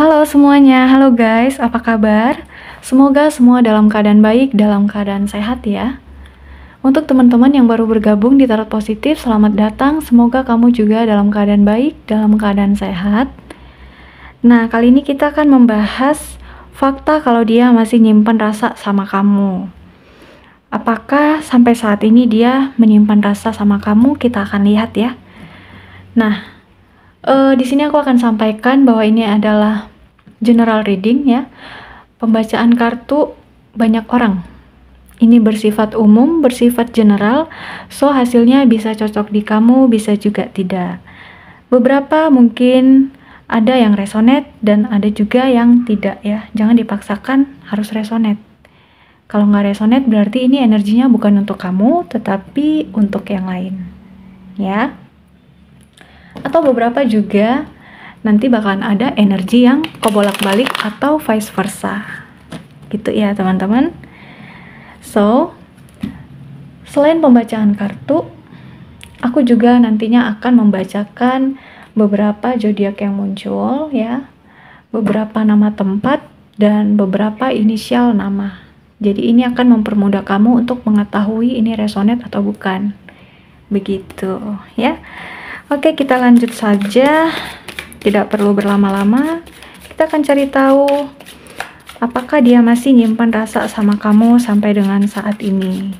Halo semuanya, halo guys, apa kabar? Semoga semua dalam keadaan baik, dalam keadaan sehat ya. Untuk teman-teman yang baru bergabung di Tarot Positif, selamat datang. Semoga kamu juga dalam keadaan baik, dalam keadaan sehat. Nah, kali ini kita akan membahas fakta kalau dia masih nyimpan rasa sama kamu. Apakah sampai saat ini dia menyimpan rasa sama kamu? Kita akan lihat ya. Nah, di sini aku akan sampaikan bahwa ini adalah general reading ya. Pembacaan kartu banyak orang. Ini bersifat umum, bersifat general. So hasilnya bisa cocok di kamu, bisa juga tidak. Beberapa mungkin ada yang resonate dan ada juga yang tidak ya. Jangan dipaksakan harus resonate. Kalau nggak resonate berarti ini energinya bukan untuk kamu, tetapi untuk yang lain. Ya. Atau beberapa juga nanti bakalan ada energi yang kebolak-balik atau vice versa. Gitu ya teman-teman. So, selain pembacaan kartu, aku juga nantinya akan membacakan beberapa zodiak yang muncul ya. Beberapa nama tempat dan beberapa inisial nama. Jadi ini akan mempermudah kamu untuk mengetahui ini resonate atau bukan. Begitu ya. Oke, kita lanjut saja. Tidak perlu berlama-lama. Kita akan cari tahu apakah dia masih nyimpan rasa sama kamu sampai dengan saat ini.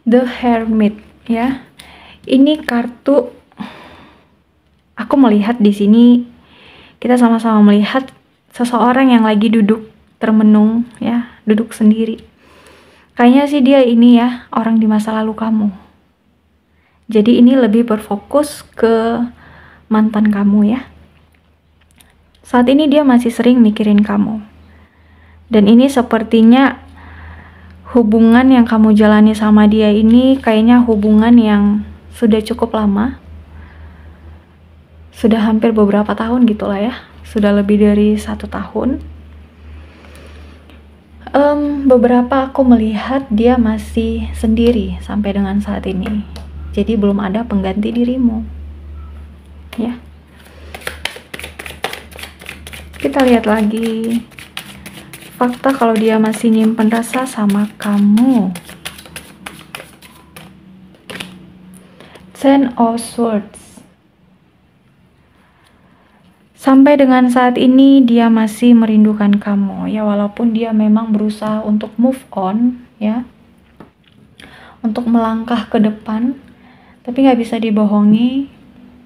The Hermit ya. Ini kartu aku melihat di sini kita sama-sama melihat seseorang yang lagi duduk termenung ya, duduk sendiri. Kayaknya sih dia ini ya, orang di masa lalu kamu. Jadi ini lebih berfokus ke mantan kamu ya. Saat ini dia masih sering mikirin kamu. Dan ini sepertinya hubungan yang kamu jalani sama dia ini kayaknya hubungan yang sudah cukup lama. Sudah hampir beberapa tahun gitulah ya. Sudah lebih dari 1 tahun. Beberapa aku melihat dia masih sendiri sampai dengan saat ini. Jadi belum ada pengganti dirimu. Ya. Kita lihat lagi. Fakta kalau dia masih nyimpen rasa sama kamu. Ten of Swords. Sampai dengan saat ini dia masih merindukan kamu ya, walaupun dia memang berusaha untuk move on ya, untuk melangkah ke depan, tapi nggak bisa dibohongi,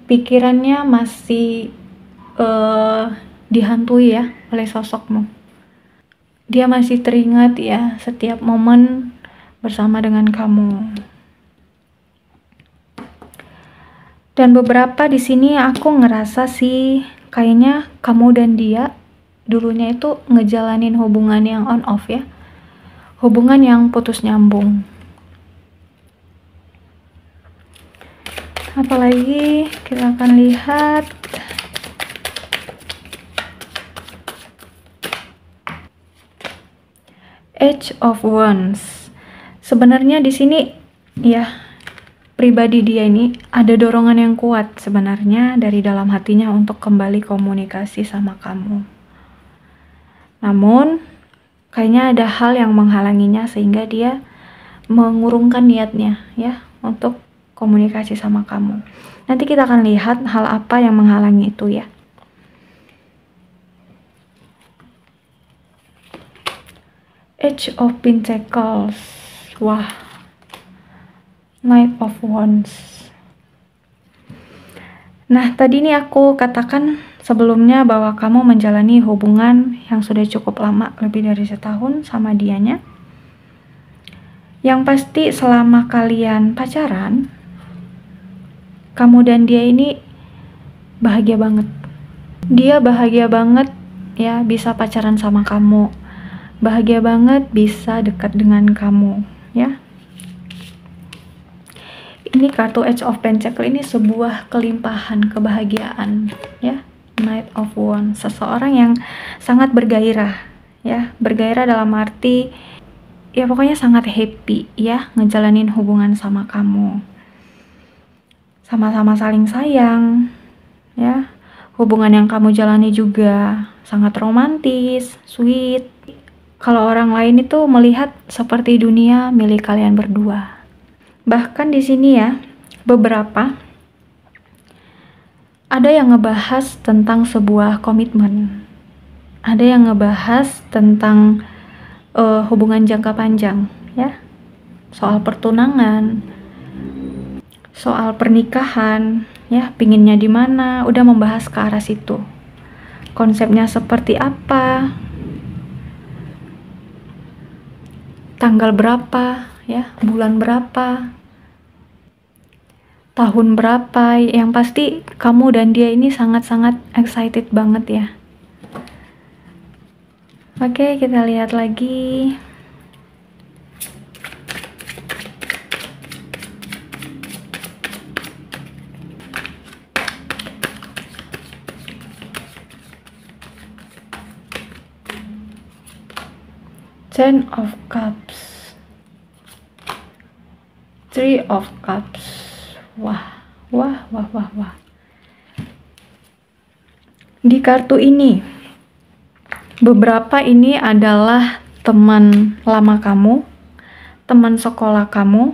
pikirannya masih dihantui ya oleh sosokmu. Dia masih teringat ya setiap momen bersama dengan kamu. Dan beberapa di sini aku ngerasa sih kayaknya kamu dan dia dulunya itu ngejalanin hubungan yang on off ya. Hubungan yang putus nyambung. Apalagi kita akan lihat Age of Wands. Sebenarnya di sini ya, pribadi dia ini ada dorongan yang kuat sebenarnya dari dalam hatinya untuk kembali komunikasi sama kamu. Namun, kayaknya ada hal yang menghalanginya sehingga dia mengurungkan niatnya ya untuk komunikasi sama kamu. Nanti kita akan lihat hal apa yang menghalangi itu ya. Age of Pentacles. Wah. Knight of Wands. Nah, tadi ini aku katakan sebelumnya bahwa kamu menjalani hubungan yang sudah cukup lama, lebih dari 1 tahun sama dianya. Yang pasti selama kalian pacaran, kamu dan dia ini bahagia banget. Dia bahagia banget ya bisa pacaran sama kamu. Bahagia banget bisa dekat dengan kamu ya. Ini kartu Age of Pentacles ini sebuah kelimpahan kebahagiaan ya. Knight of Wands, seseorang yang sangat bergairah ya. Bergairah dalam arti ya pokoknya sangat happy ya ngejalanin hubungan sama kamu. sama-sama saling sayang, ya. Hubungan yang kamu jalani juga sangat romantis, sweet. Kalau orang lain itu melihat seperti dunia milik kalian berdua. Bahkan di sini ya, beberapa ada yang ngebahas tentang sebuah komitmen. Ada yang ngebahas tentang hubungan jangka panjang, ya. Soal pertunangan, soal pernikahan, ya, pinginnya di mana, udah membahas ke arah situ. Konsepnya seperti apa, tanggal berapa, ya, bulan berapa, tahun berapa, yang pasti kamu dan dia ini sangat-sangat excited banget ya. Oke, kita lihat lagi. Ten of Cups, Three of Cups. Wah. Di kartu ini, beberapa ini adalah teman lama kamu, teman sekolah kamu,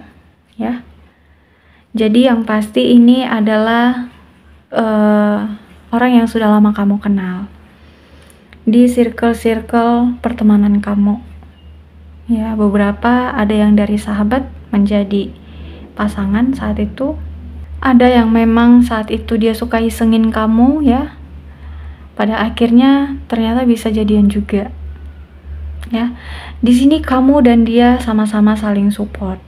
ya. Jadi yang pasti ini adalah orang yang sudah lama kamu kenal di circle pertemanan kamu. Ya, beberapa ada yang dari sahabat menjadi pasangan saat itu. Ada yang memang saat itu dia suka isengin kamu, ya. Pada akhirnya ternyata bisa jadian juga. Ya. Di sini kamu dan dia sama-sama saling support.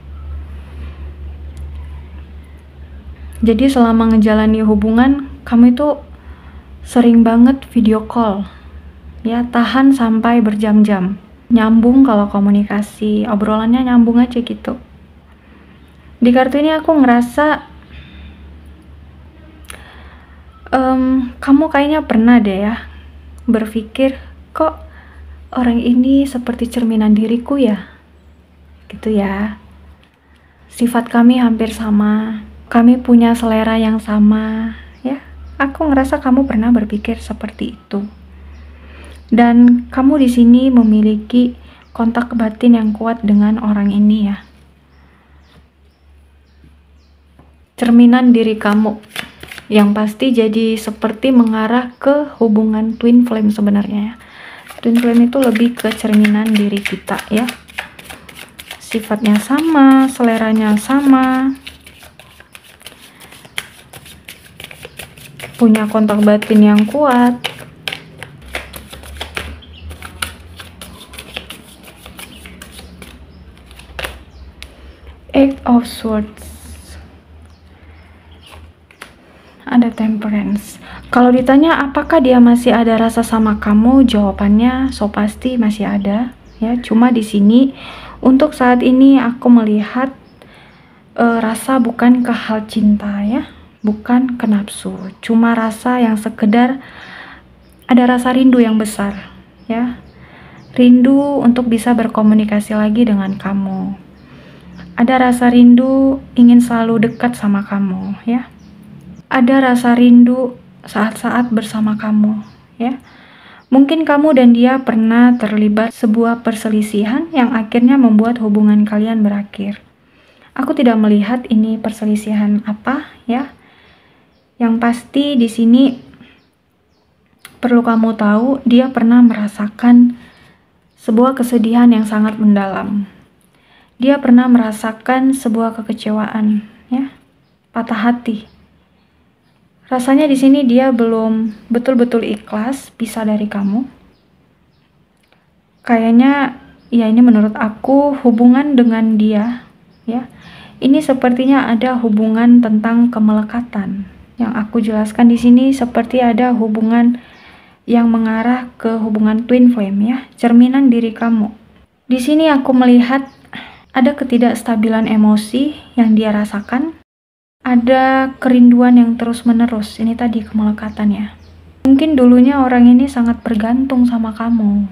Jadi selama ngejalani hubungan, kamu itu sering banget video call. Ya, tahan sampai berjam-jam. Nyambung kalau komunikasi, obrolannya nyambung aja gitu. Di kartu ini aku ngerasa kamu kayaknya pernah deh ya berpikir, kok orang ini seperti cerminan diriku ya, gitu ya. Sifat kami hampir sama, kami punya selera yang sama, ya. Aku ngerasa kamu pernah berpikir seperti itu. Dan kamu di sini memiliki kontak batin yang kuat dengan orang ini ya. Cerminan diri kamu yang pasti jadi seperti mengarah ke hubungan twin flame sebenarnya ya. Twin flame itu lebih ke cerminan diri kita ya. Sifatnya sama, seleranya sama, punya kontak batin yang kuat. Eight of Swords, ada Temperance. Kalau ditanya apakah dia masih ada rasa sama kamu, jawabannya so pasti masih ada ya. Cuma di sini untuk saat ini aku melihat rasa bukan ke hal cinta ya, bukan ke nafsu, cuma rasa yang sekedar ada rasa rindu yang besar ya. Rindu untuk bisa berkomunikasi lagi dengan kamu. Ada rasa rindu ingin selalu dekat sama kamu ya. Ada rasa rindu saat-saat bersama kamu ya. Mungkin kamu dan dia pernah terlibat sebuah perselisihan yang akhirnya membuat hubungan kalian berakhir. Aku tidak melihat ini perselisihan apa ya. Yang pasti di sini perlu kamu tahu, dia pernah merasakan sebuah kesedihan yang sangat mendalam. Dia pernah merasakan sebuah kekecewaan, ya, patah hati. Rasanya di sini dia belum betul-betul ikhlas pisah dari kamu. Kayaknya, ya ini menurut aku hubungan dengan dia, ya, ini sepertinya ada hubungan tentang kemelekatan. Yang aku jelaskan di sini seperti ada hubungan yang mengarah ke hubungan twin flame, ya, cerminan diri kamu. Di sini aku melihat ada ketidakstabilan emosi yang dia rasakan, ada kerinduan yang terus-menerus. Ini tadi kemelekatan ya. Mungkin dulunya orang ini sangat bergantung sama kamu.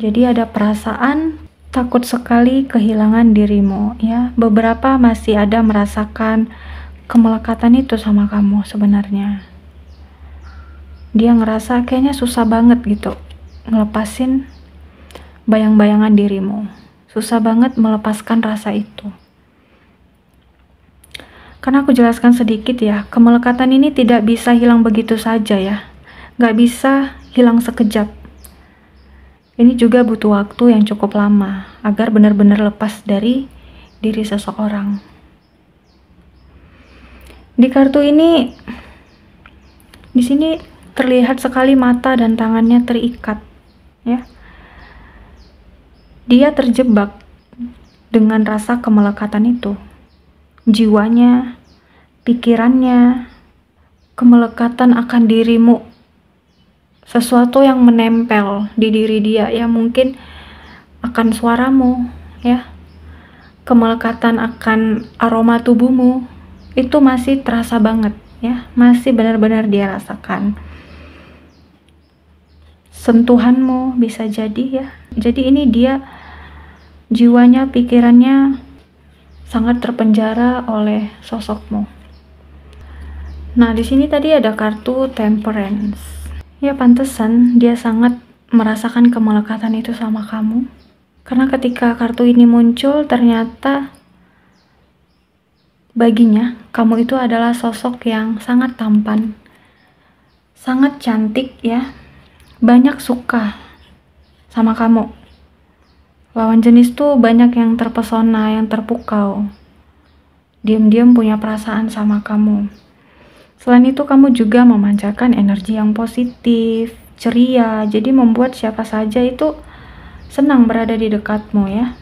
Jadi ada perasaan takut sekali kehilangan dirimu ya. Beberapa masih ada merasakan kemelekatan itu sama kamu sebenarnya. Dia ngerasa kayaknya susah banget gitu ngelepasin bayang-bayangan dirimu. Susah banget melepaskan rasa itu. Karena aku jelaskan sedikit ya, kemelekatan ini tidak bisa hilang begitu saja ya. Nggak bisa hilang sekejap. Ini juga butuh waktu yang cukup lama agar benar-benar lepas dari diri seseorang. Di kartu ini, di sini terlihat sekali mata dan tangannya terikat, ya. Dia terjebak dengan rasa kemelekatan itu. Jiwanya, pikirannya, kemelekatan akan dirimu. Sesuatu yang menempel di diri dia, ya mungkin akan suaramu, ya. Kemelekatan akan aroma tubuhmu, itu masih terasa banget, ya. Masih benar-benar dia rasakan. Sentuhanmu bisa jadi, ya. Jadi ini dia jiwanya, pikirannya sangat terpenjara oleh sosokmu. Nah, di sini tadi ada kartu Temperance. Ya, pantesan dia sangat merasakan kemelekatan itu sama kamu. Karena ketika kartu ini muncul, ternyata baginya kamu itu adalah sosok yang sangat tampan, sangat cantik, ya. Banyak suka sama kamu. Lawan jenis tuh banyak yang terpesona, yang terpukau. Diam-diam punya perasaan sama kamu. Selain itu kamu juga memancarkan energi yang positif, ceria, jadi membuat siapa saja itu senang berada di dekatmu, ya.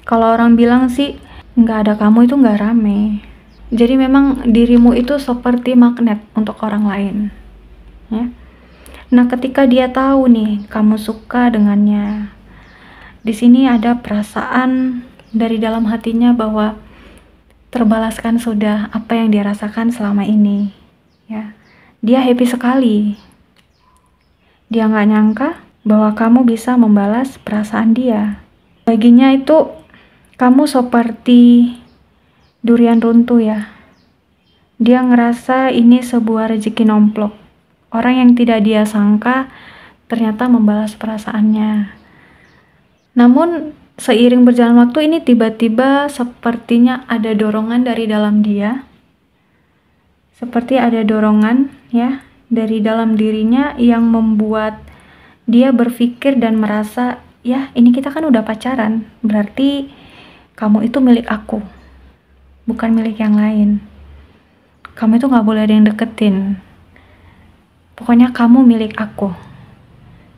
Kalau orang bilang sih, nggak ada kamu itu nggak rame. Jadi memang dirimu itu seperti magnet untuk orang lain, ya. Nah, ketika dia tahu nih kamu suka dengannya, di sini ada perasaan dari dalam hatinya bahwa terbalaskan sudah apa yang dia rasakan selama ini, ya. Dia happy sekali. Dia nggak nyangka bahwa kamu bisa membalas perasaan dia. Baginya itu kamu seperti durian runtuh, ya. Dia ngerasa ini sebuah rezeki nomplok. Orang yang tidak dia sangka ternyata membalas perasaannya. Namun seiring berjalan waktu ini tiba-tiba sepertinya ada dorongan dari dalam dia. Seperti ada dorongan, ya, dari dalam dirinya yang membuat dia berpikir dan merasa, ya ini kita kan udah pacaran, berarti kamu itu milik aku, bukan milik yang lain. Kamu itu gak boleh ada yang deketin. Pokoknya kamu milik aku.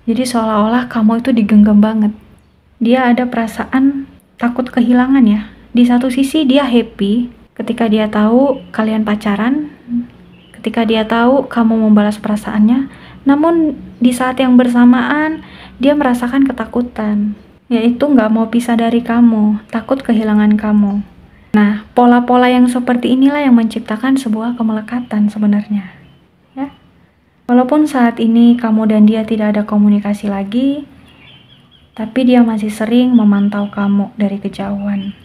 Jadi seolah-olah kamu itu digenggam banget. Dia ada perasaan takut kehilangan, ya. Di satu sisi dia happy ketika dia tahu kalian pacaran, ketika dia tahu kamu membalas perasaannya, namun di saat yang bersamaan dia merasakan ketakutan, yaitu nggak mau pisah dari kamu, takut kehilangan kamu. Nah, pola-pola yang seperti inilah yang menciptakan sebuah kemelekatan sebenarnya, ya. Walaupun saat ini kamu dan dia tidak ada komunikasi lagi, tapi dia masih sering memantau kamu dari kejauhan.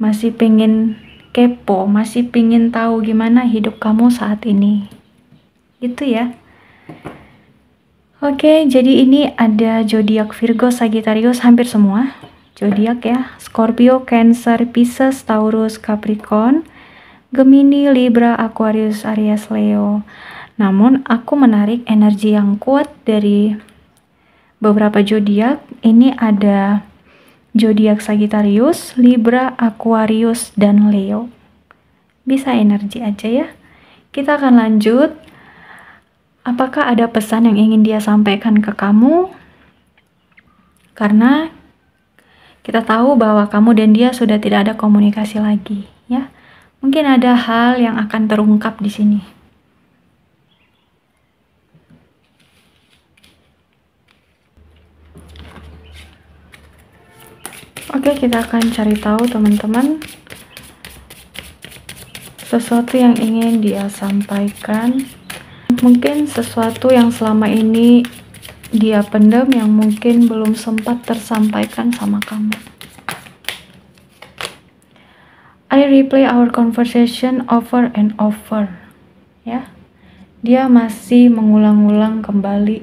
Masih pengen kepo, masih pengen tahu gimana hidup kamu saat ini. Gitu, ya. Oke, jadi ini ada zodiak Virgo, Sagittarius, hampir semua zodiak, ya. Scorpio, Cancer, Pisces, Taurus, Capricorn, Gemini, Libra, Aquarius, Aries, Leo. Namun aku menarik energi yang kuat dari beberapa zodiak. Ini ada zodiak Sagittarius, Libra, Aquarius, dan Leo. Bisa energi aja, ya. Kita akan lanjut. Apakah ada pesan yang ingin dia sampaikan ke kamu? Karena kita tahu bahwa kamu dan dia sudah tidak ada komunikasi lagi, ya. Mungkin ada hal yang akan terungkap di sini. Oke, kita akan cari tahu, teman-teman, sesuatu yang ingin dia sampaikan. Mungkin sesuatu yang selama ini dia pendam, yang mungkin belum sempat tersampaikan sama kamu. I replay our conversation over and over. Ya, dia masih mengulang-ulang kembali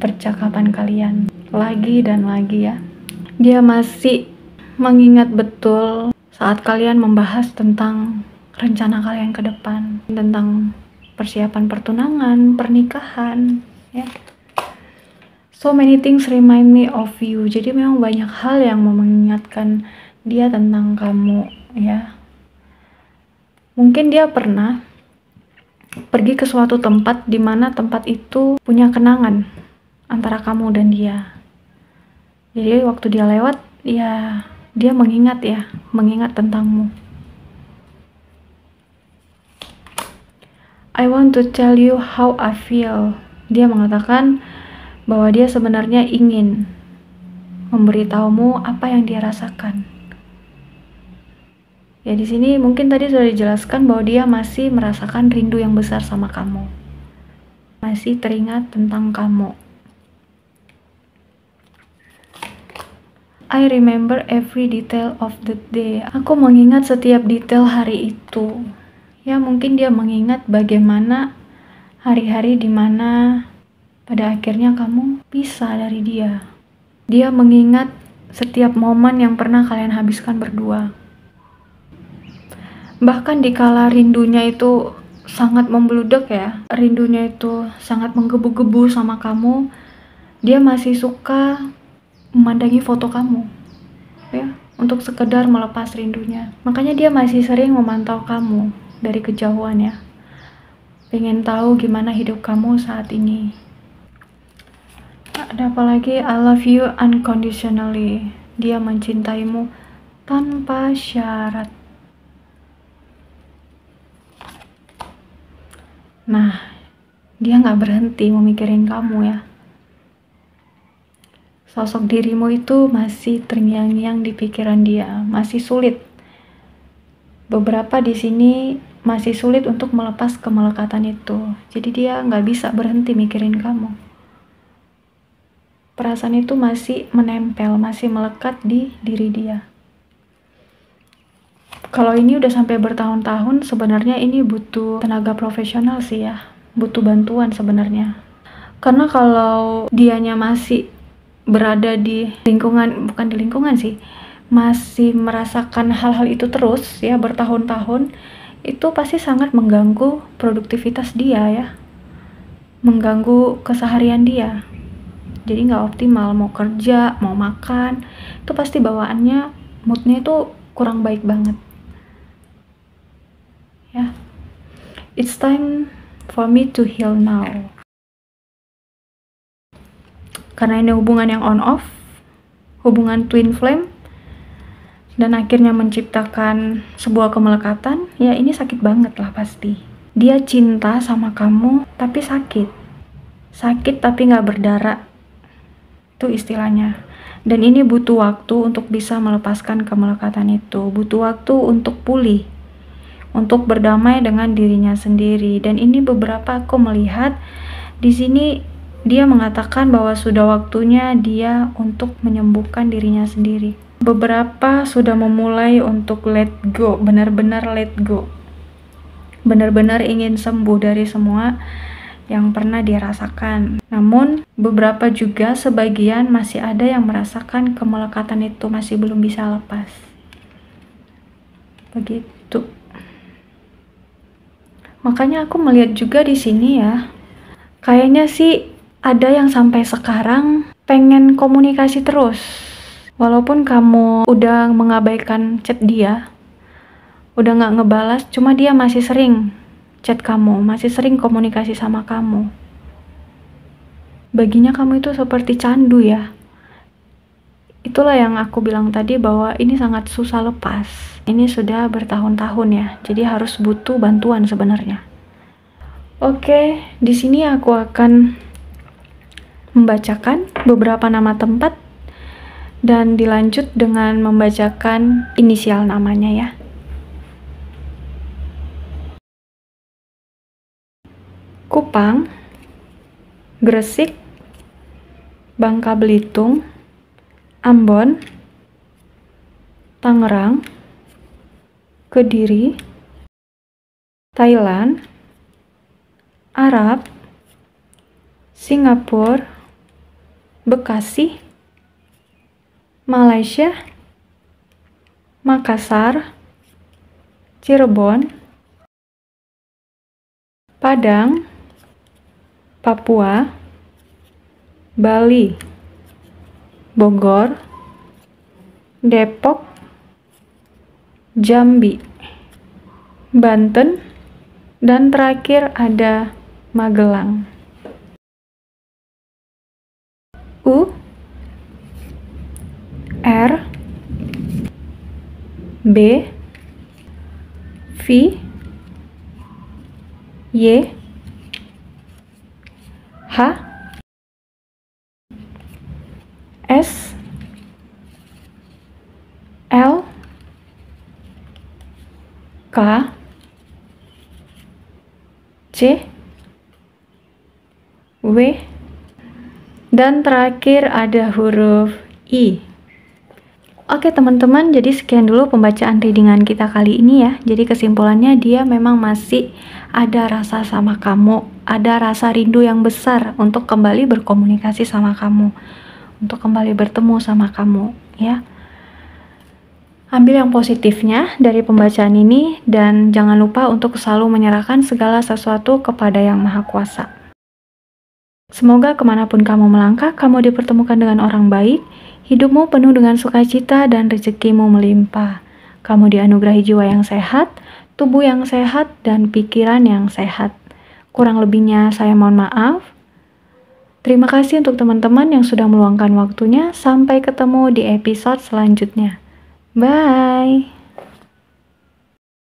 percakapan kalian lagi dan lagi ya. Dia masih mengingat betul saat kalian membahas tentang rencana kalian ke depan, tentang persiapan pertunangan, pernikahan, ya. So many things remind me of you. Jadi memang banyak hal yang mengingatkan dia tentang kamu, ya. Mungkin dia pernah pergi ke suatu tempat di mana tempat itu punya kenangan antara kamu dan dia. Jadi waktu dia lewat, ya dia mengingat tentangmu. I want to tell you how I feel. Dia mengatakan bahwa dia sebenarnya ingin memberitahumu apa yang dia rasakan. Ya di sini mungkin tadi sudah dijelaskan bahwa dia masih merasakan rindu yang besar sama kamu. Masih teringat tentang kamu. I remember every detail of the day. Aku mengingat setiap detail hari itu. Ya mungkin dia mengingat bagaimana hari-hari dimana pada akhirnya kamu pisah dari dia. Dia mengingat setiap momen yang pernah kalian habiskan berdua. Bahkan dikala rindunya itu sangat membludak ya, rindunya itu sangat menggebu-gebu sama kamu, dia masih suka memandangi foto kamu, ya, untuk sekedar melepas rindunya. Makanya dia masih sering memantau kamu dari kejauhan ya, pengen tahu gimana hidup kamu saat ini. Ada apa lagi? I love you unconditionally. Dia mencintaimu tanpa syarat. Nah, dia nggak berhenti memikirin kamu ya. Sosok dirimu itu masih terngiang-ngiang di pikiran dia, masih sulit. Beberapa di sini masih sulit untuk melepas kemelekatan itu. Jadi dia nggak bisa berhenti mikirin kamu. Perasaan itu masih menempel, masih melekat di diri dia. Kalau ini udah sampai bertahun-tahun, sebenarnya ini butuh tenaga profesional sih ya, butuh bantuan sebenarnya. Karena kalau dianya masih berada di lingkungan, bukan di lingkungan sih, masih merasakan hal-hal itu terus ya bertahun-tahun, itu pasti sangat mengganggu produktivitas dia ya, mengganggu keseharian dia. Jadi nggak optimal, mau kerja, mau makan, itu pasti bawaannya, moodnya itu kurang baik banget ya. It's time for me to heal now. Karena ini hubungan yang on off, hubungan twin flame, dan akhirnya menciptakan sebuah kemelekatan, ya ini sakit banget lah pasti. Dia cinta sama kamu tapi sakit tapi nggak berdarah, itu istilahnya. Dan ini butuh waktu untuk bisa melepaskan kemelekatan itu, butuh waktu untuk pulih, untuk berdamai dengan dirinya sendiri. Dan ini beberapa aku melihat di sini dia mengatakan bahwa sudah waktunya dia untuk menyembuhkan dirinya sendiri. Beberapa sudah memulai untuk let go, benar-benar let go. Benar-benar ingin sembuh dari semua yang pernah dia rasakan. Namun beberapa juga sebagian masih ada yang merasakan kemelekatan itu masih belum bisa lepas. Begitu. Makanya aku melihat juga di sini ya, kayaknya sih ada yang sampai sekarang pengen komunikasi terus. Walaupun kamu udah mengabaikan chat dia, udah nggak ngebalas, cuma dia masih sering chat kamu, masih sering komunikasi sama kamu. Baginya kamu itu seperti candu ya. Itulah yang aku bilang tadi bahwa ini sangat susah lepas. Ini sudah bertahun-tahun ya, jadi harus butuh bantuan sebenarnya. Oke, di sini aku akan membacakan beberapa nama tempat dan dilanjut dengan membacakan inisial namanya ya. Kupang, Gresik, Bangka Belitung, Ambon, Tangerang, Kediri, Thailand, Arab, Singapura, Bekasi, Malaysia, Makassar, Cirebon, Padang, Papua, Bali, Bogor, Depok, Jambi, Banten, dan terakhir ada Magelang. U, R, B, V, Y, H, S, L, K, C, W, dan terakhir ada huruf I. Oke teman-teman, jadi sekian dulu pembacaan readingan kita kali ini ya. Jadi kesimpulannya dia memang masih ada rasa sama kamu, ada rasa rindu yang besar untuk kembali berkomunikasi sama kamu, untuk kembali bertemu sama kamu ya. Ambil yang positifnya dari pembacaan ini dan jangan lupa untuk selalu menyerahkan segala sesuatu kepada Yang Maha Kuasa. Semoga kemanapun kamu melangkah, kamu dipertemukan dengan orang baik, hidupmu penuh dengan sukacita dan rezekimu melimpah. Kamu dianugerahi jiwa yang sehat, tubuh yang sehat, dan pikiran yang sehat. Kurang lebihnya saya mohon maaf. Terima kasih untuk teman-teman yang sudah meluangkan waktunya. Sampai ketemu di episode selanjutnya. Bye!